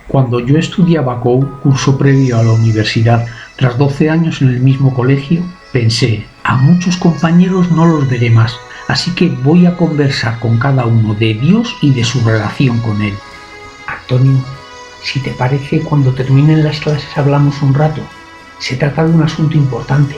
Cuando yo estudiaba curso previo a la universidad, tras 12 años en el mismo colegio, pensé, a muchos compañeros no los veré más, así que voy a conversar con cada uno de Dios y de su relación con Él. Antonio, si te parece, cuando terminen las clases hablamos un rato. Se trata de un asunto importante.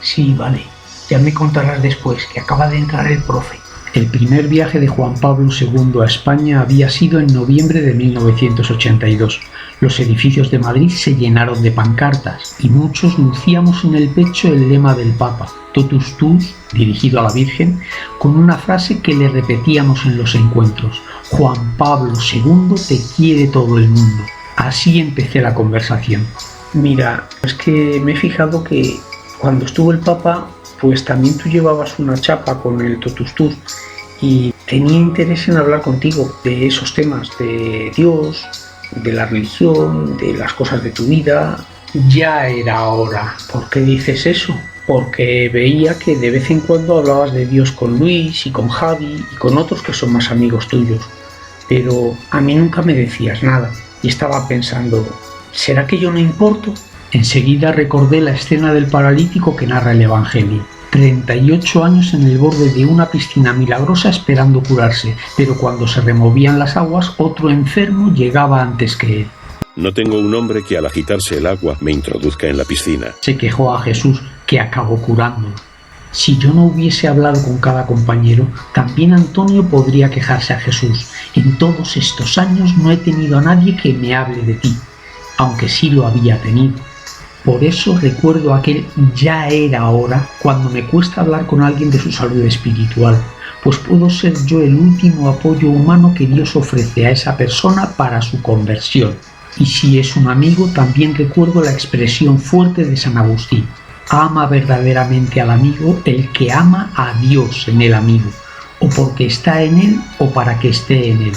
Sí, vale. Ya me contarás después, que acaba de entrar el profe. El primer viaje de Juan Pablo II a España había sido en noviembre de 1982. Los edificios de Madrid se llenaron de pancartas y muchos lucíamos en el pecho el lema del Papa, Totus Tuus, dirigido a la Virgen, con una frase que le repetíamos en los encuentros: Juan Pablo II te quiere todo el mundo. Así empecé la conversación. Mira, es que me he fijado que cuando estuvo el Papa, pues también tú llevabas una chapa con el Totus Tuus y tenía interés en hablar contigo de esos temas, de Dios, de la religión, de las cosas de tu vida. Ya era hora. ¿Por qué dices eso? Porque veía que de vez en cuando hablabas de Dios con Luis y con Javi y con otros que son más amigos tuyos, pero a mí nunca me decías nada y estaba pensando, ¿será que yo no importo? Enseguida recordé la escena del paralítico que narra el Evangelio. 38 años en el borde de una piscina milagrosa esperando curarse, pero cuando se removían las aguas, otro enfermo llegaba antes que él. No tengo un hombre que al agitarse el agua me introduzca en la piscina. Se quejó a Jesús, que acabó curándolo. Si yo no hubiese hablado con cada compañero, también Antonio podría quejarse a Jesús. En todos estos años no he tenido a nadie que me hable de ti, aunque sí lo había tenido. Por eso recuerdo aquel ya era hora cuando me cuesta hablar con alguien de su salud espiritual, pues puedo ser yo el último apoyo humano que Dios ofrece a esa persona para su conversión. Y si es un amigo, también recuerdo la expresión fuerte de San Agustín: ama verdaderamente al amigo el que ama a Dios en el amigo, o porque está en él o para que esté en él.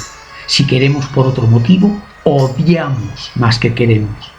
Si queremos por otro motivo, odiamos más que queremos.